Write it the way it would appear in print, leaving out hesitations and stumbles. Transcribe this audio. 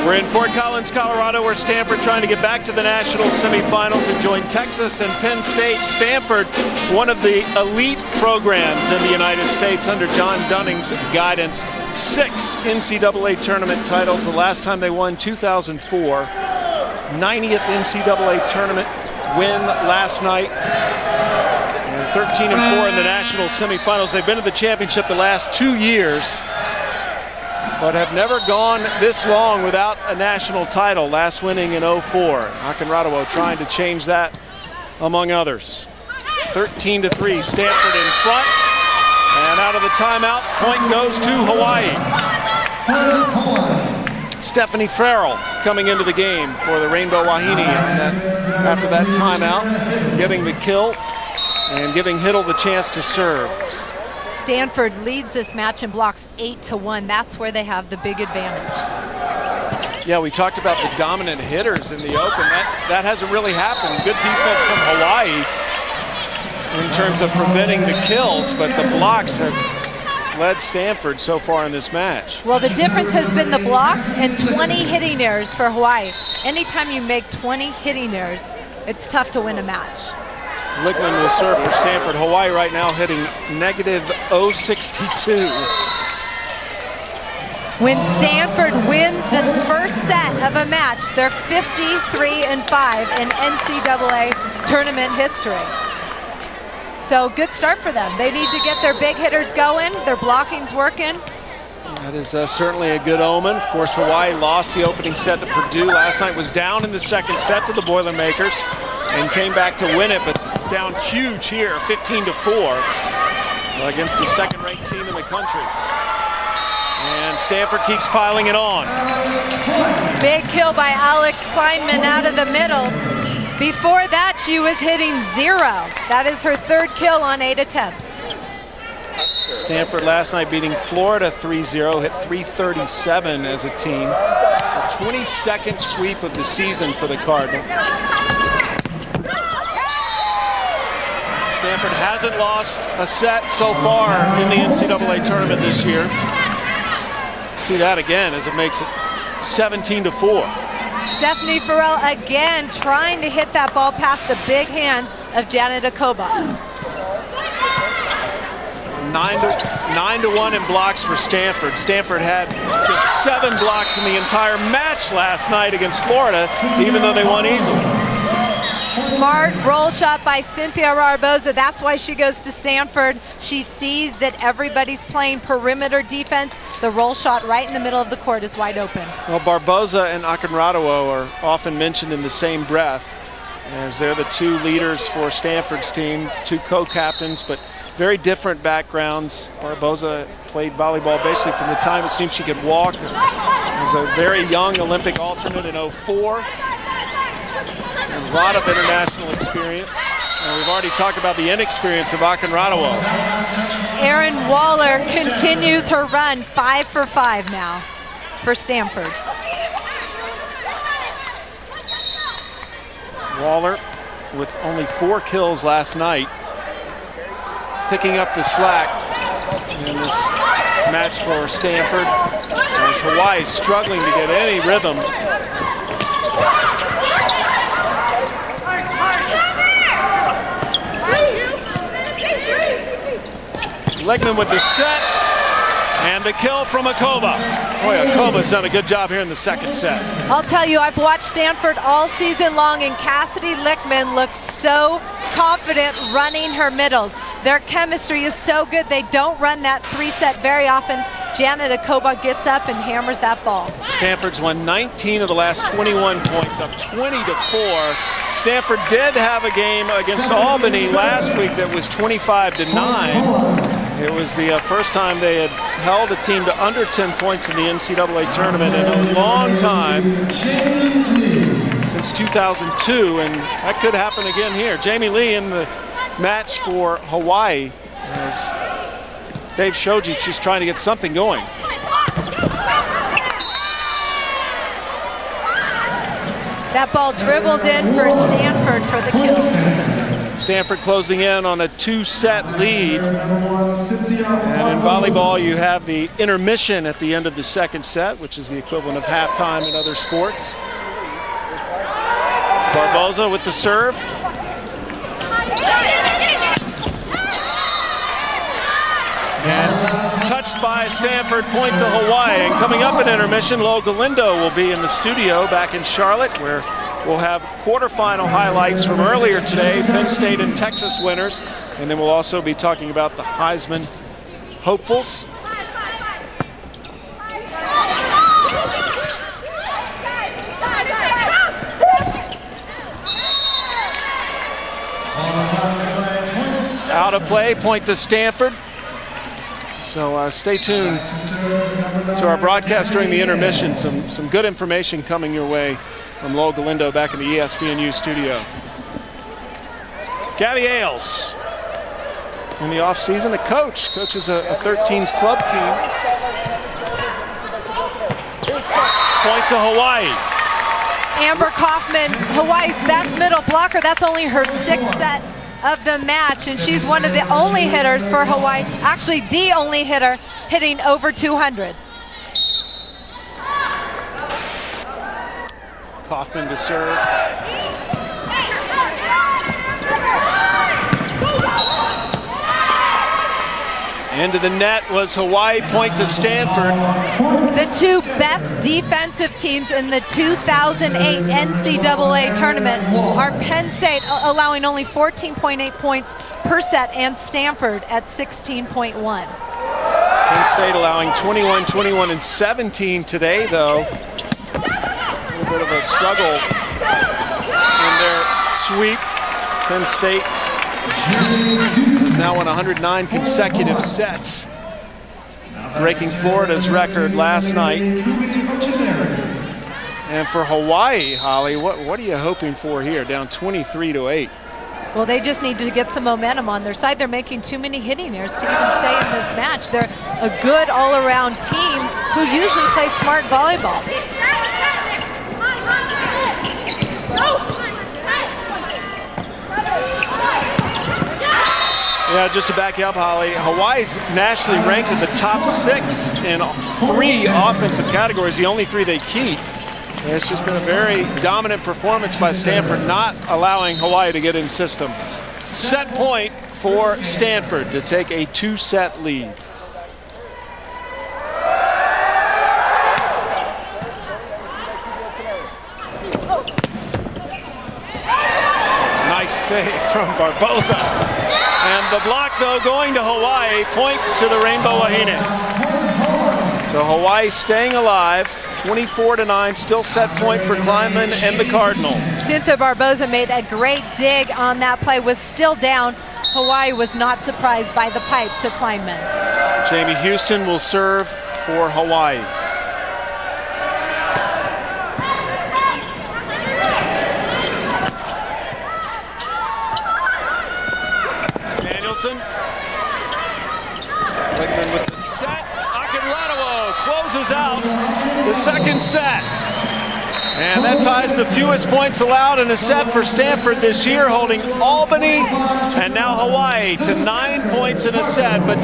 We're in Fort Collins, Colorado, where Stanford trying to get back to the national semifinals and join Texas and Penn State. Stanford, one of the elite programs in the United States under John Dunning's guidance. 6 NCAA tournament titles. The last time they won, 2004. 90th NCAA tournament win last night. And 13-4 in the national semifinals. They've been to the championship the last 2 years, but have never gone this long without a national title, last winning in 04. Akinradawo trying to change that, among others. 13-3, Stanford in front. And out of the timeout, point goes to Hawaii. Stephanie Farrell coming into the game for the Rainbow Wahine after that timeout, getting the kill and giving Hiddle the chance to serve. Stanford leads this match in blocks 8-1. That's where they have the big advantage. Yeah, we talked about the dominant hitters in the open. That hasn't really happened. Good defense from Hawaii in terms of preventing the kills, but the blocks have led Stanford so far in this match. Well, the difference has been the blocks and 20 hitting errors for Hawaii. Anytime you make 20 hitting errors, it's tough to win a match. Lickman will serve for Stanford. Hawaii right now hitting negative .062. When Stanford wins this first set of a match, they're 53-5 in NCAA tournament history. So good start for them. They need to get their big hitters going. Their blocking's working. That is certainly a good omen. Of course, Hawaii lost the opening set to Purdue last night, was down in the second set to the Boilermakers, and came back to win it, but down huge here, 15-4 against the second-ranked team in the country. And Stanford keeps piling it on. Big kill by Alex Kleinman out of the middle. Before that, she was hitting 0. That is her 3rd kill on 8 attempts. Stanford last night beating Florida 3-0, hit 337 as a team. It's the 22nd sweep of the season for the Cardinal. Stanford hasn't lost a set so far in the NCAA tournament this year. See that again as it makes it 17-4. Stephanie Farrell again trying to hit that ball past the big hand of Janet Akoba. 9-1 in blocks for Stanford. Stanford had just 7 blocks in the entire match last night against Florida, even though they won easily. Smart roll shot by Cynthia Barboza. That's why she goes to Stanford. She sees that everybody's playing perimeter defense. The roll shot right in the middle of the court is wide open. Well, Barboza and Akinradawo are often mentioned in the same breath, as they're the 2 leaders for Stanford's team, 2 co-captains, but very different backgrounds. Barboza played volleyball basically from the time it seems she could walk. Was a very young Olympic alternate in 04. A lot of international experience. And we've already talked about the inexperience of Akinradawo. Erin Waller continues her run, 5 for 5 now for Stanford. Waller with only 4 kills last night, picking up the slack in this match for Stanford, as Hawaii struggling to get any rhythm. Legman with the set, and the kill from Akoba. Boy, Akoba's done a good job here in the second set. I'll tell you, I've watched Stanford all season long, and Cassidy Lickman looks so confident running her middles. Their chemistry is so good, they don't run that 3-set very often. Janet Akoba gets up and hammers that ball. Stanford's won 19 of the last 21 points, up 20-4. Stanford did have a game against Albany last week that was 25-9. It was the first time they had held a team to under 10 points in the NCAA tournament in a long time, since 2002, and that could happen again here. Jamie Lee in the match for Hawaii, as Dave Shoji just trying to get something going. That ball dribbles in for Stanford for the kill. Stanford closing in on a 2-set lead. And in volleyball, you have the intermission at the end of the second set, which is the equivalent of halftime in other sports. Barboza with the serve. And touched by Stanford, point to Hawaii. And coming up in intermission, Lo Galindo will be in the studio back in Charlotte, where we'll have quarterfinal highlights from earlier today, Penn State and Texas winners. And then we'll also be talking about the Heisman hopefuls. Out of play, point to Stanford. So stay tuned to our broadcast during the intermission. Some good information coming your way from Lo Galindo back in the ESPNU studio. Gabby Ailes in the offseason, coaches a 13s club team. Point to Hawaii. Amber Kaufman, Hawaii's best middle blocker. That's only her 6th set of the match, and she's one of the only hitters for Hawaii, actually the only hitter hitting over 200. Kaufman to serve. Into the net was Hawaii, point to Stanford. The two best defensive teams in the 2008 NCAA tournament are Penn State, allowing only 14.8 points per set, and Stanford at 16.1. Penn State allowing 21, 21, and 17 today, though. A little bit of a struggle in their sweep. Penn State has now won 109 consecutive sets, breaking Florida's record last night. And for Hawaii, Holly, what are you hoping for here? Down 23-8. Well, they just need to get some momentum on their side. They're making too many hitting errors to even stay in this match. They're a good all-around team who usually play smart volleyball. Yeah, just to back you up, Holly, Hawaii's nationally ranked in the top 6 in 3 offensive categories, the only 3 they keep. And it's just been a very dominant performance by Stanford, not allowing Hawaii to get in system. Set point for Stanford to take a 2-set lead. Nice save from Barboza. And the block, though, going to Hawaii, point to the Rainbow Wahine. So Hawaii staying alive, 24-9, still set point for Kleinman and the Cardinal. Cynthia Barboza made a great dig on that play, was still down. Hawaii was not surprised by the pipe to Kleinman. Jamie Houston will serve for Hawaii. Lickman with the set. Akinradawo closes out the second set. And that ties the fewest points allowed in a set for Stanford this year, holding Albany and now Hawaii to 9 points in a set. But